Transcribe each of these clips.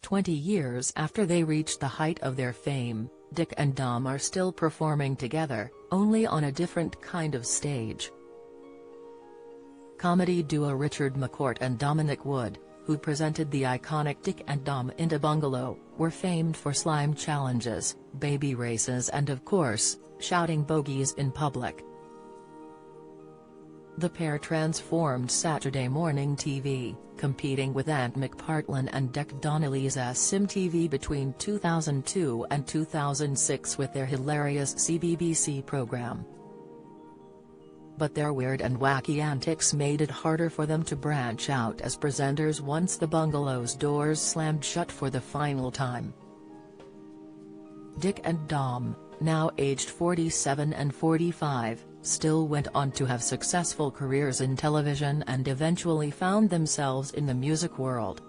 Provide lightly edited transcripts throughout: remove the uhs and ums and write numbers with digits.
20 years after they reached the height of their fame, Dick and Dom are still performing together, only on a different kind of stage. Comedy duo Richard McCourt and Dominic Wood, who presented the iconic Dick and Dom in a Bungalow, were famed for slime challenges, baby races and of course, shouting bogeys in public. The pair transformed Saturday morning TV, competing with Ant McPartlin and Dec Donnelly's SimTV between 2002 and 2006 with their hilarious CBBC program. But their weird and wacky antics made it harder for them to branch out as presenters once the Bungalow's doors slammed shut for the final time. Dick and Dom, now aged 47 and 45, still went on to have successful careers in television and eventually found themselves in the music world.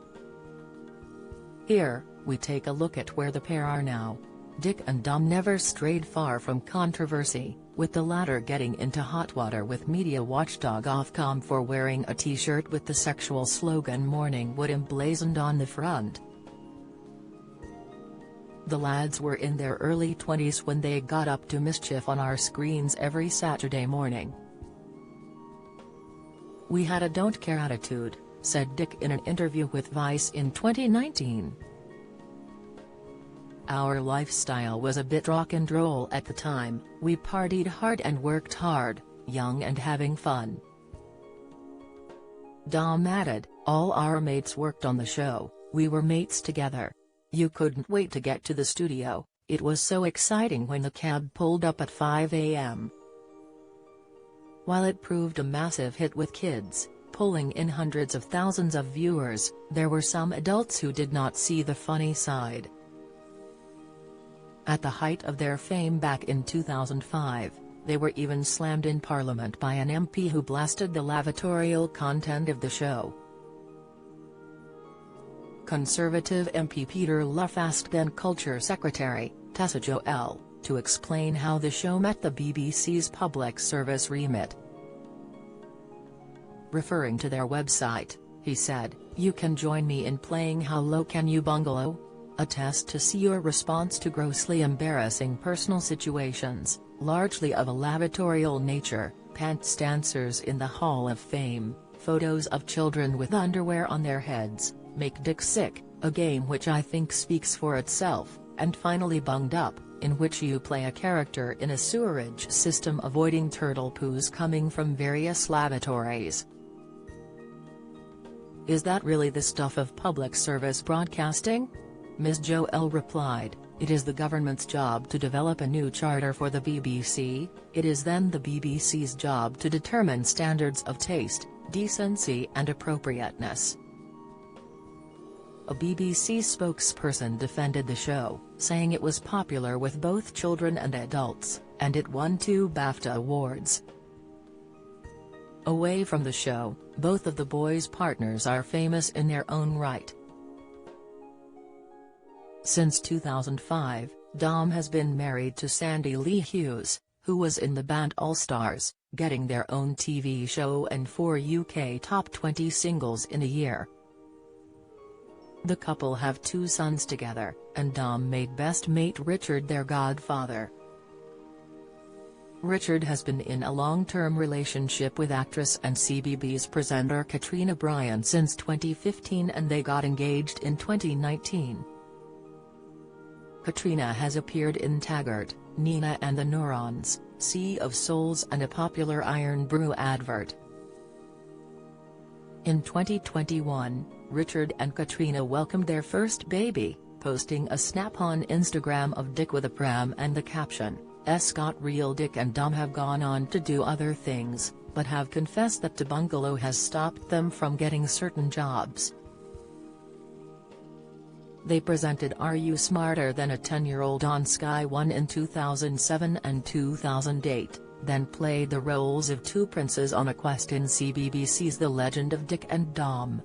Here, we take a look at where the pair are now. Dick and Dom never strayed far from controversy, with the latter getting into hot water with media watchdog Ofcom for wearing a t-shirt with the sexual slogan "Morning Wood" emblazoned on the front. The lads were in their early 20s when they got up to mischief on our screens every Saturday morning. "We had a don't care attitude," said Dick in an interview with Vice in 2019. "Our lifestyle was a bit rock and roll at the time, we partied hard and worked hard, young and having fun." Dom added, "All our mates worked on the show, we were mates together. You couldn't wait to get to the studio, it was so exciting when the cab pulled up at 5 a.m. While it proved a massive hit with kids, pulling in hundreds of thousands of viewers, there were some adults who did not see the funny side." At the height of their fame back in 2005, they were even slammed in Parliament by an MP who blasted the lavatorial content of the show. Conservative MP Peter Luff asked then Culture Secretary, Tessa Joel, to explain how the show met the BBC's public service remit. Referring to their website, he said, "You can join me in playing How Low Can You Bungalow? A test to see your response to grossly embarrassing personal situations, largely of a lavatorial nature, pants dancers in the Hall of Fame, photos of children with underwear on their heads, Make Dick Sick, a game which I think speaks for itself, and finally Bunged Up, in which you play a character in a sewerage system avoiding turtle poos coming from various lavatories." "Is that really the stuff of public service broadcasting?" Ms. Joel replied, "It is the government's job to develop a new charter for the BBC, it is then the BBC's job to determine standards of taste, decency and appropriateness." A BBC spokesperson defended the show, saying it was popular with both children and adults, and it won 2 BAFTA awards. Away from the show, both of the boys' partners are famous in their own right. Since 2005, Dom has been married to Sandy Lee Hughes, who was in the band All Stars, getting their own TV show and 4 UK top 20 singles in a year. The couple have 2 sons together, and Dom made best mate Richard their godfather. Richard has been in a long-term relationship with actress and CBBS presenter Katrina Bryan since 2015 and they got engaged in 2019. Katrina has appeared in Taggart, Nina and the Neurons, Sea of Souls and a popular Iron Brew advert. In 2021, Richard and Katrina welcomed their first baby, posting a snap on Instagram of Dick with a pram and the caption, "Got real." Dick and Dom have gone on to do other things, but have confessed that the Bungalow has stopped them from getting certain jobs. They presented Are You Smarter Than a 10-Year-Old on Sky One in 2007 and 2008, then played the roles of 2 princes on a quest in CBBC's The Legend of Dick and Dom.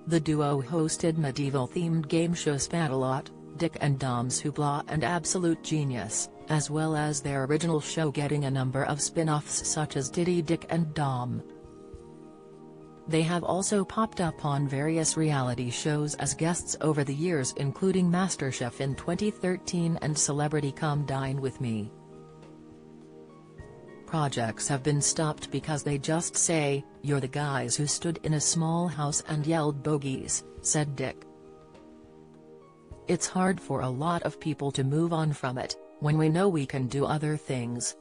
The duo hosted medieval-themed game show Spamalot, Dick and Dom's Hoopla and Absolute Genius, as well as their original show getting a number of spin-offs such as Diddy Dick and Dom. They have also popped up on various reality shows as guests over the years, including MasterChef in 2013 and Celebrity Come Dine with Me. Projects have been stopped because they just say, "You're the guys who stood in a small house and yelled bogeys," said Dick. "It's hard for a lot of people to move on from it, when we know we can do other things.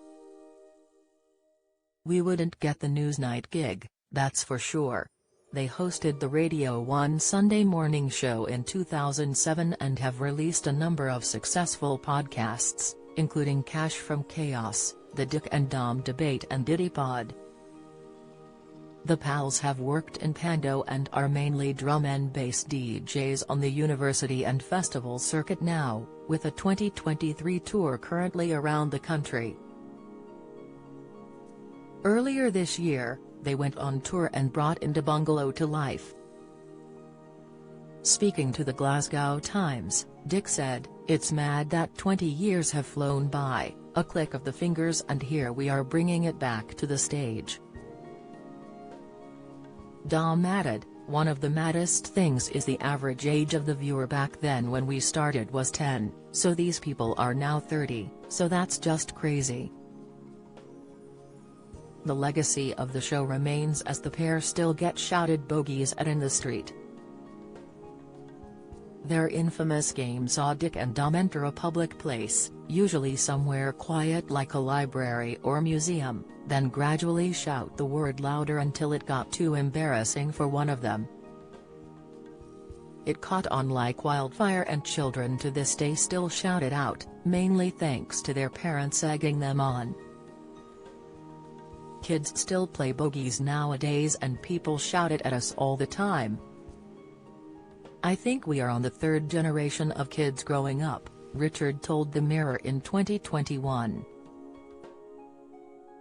We wouldn't get the Newsnight gig, that's for sure." They hosted the Radio 1 Sunday morning show in 2007 and have released a number of successful podcasts, including Cash from Chaos, The Dick and Dom Debate and DiddyPod. The pals have worked in Pando and are mainly drum and bass DJs on the university and festival circuit now, with a 2023 tour currently around the country. Earlier this year, they went on tour and brought Indie Bungalow to life. Speaking to the Glasgow Times, Dick said, "It's mad that 20 years have flown by, a click of the fingers and here we are bringing it back to the stage." Dom added, "One of the maddest things is the average age of the viewer back then when we started was 10, so these people are now 30, so that's just crazy." The legacy of the show remains as the pair still get shouted bogeys at in the street. Their infamous game saw Dick and Dom enter a public place, usually somewhere quiet like a library or museum, then gradually shout the word louder until it got too embarrassing for one of them. It caught on like wildfire and children to this day still shout it out, mainly thanks to their parents egging them on. "Kids still play bogeys nowadays and people shout it at us all the time. I think we are on the third generation of kids growing up," Richard told The Mirror in 2021.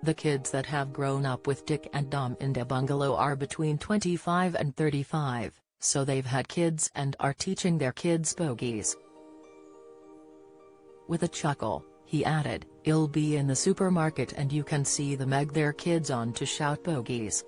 The kids that have grown up with Dick and Dom in Indie Bungalow are between 25 and 35, so they've had kids and are teaching their kids bogeys. With a chuckle, he added, "You'll be in the supermarket and you can see them egg their kids on to shout bogeys.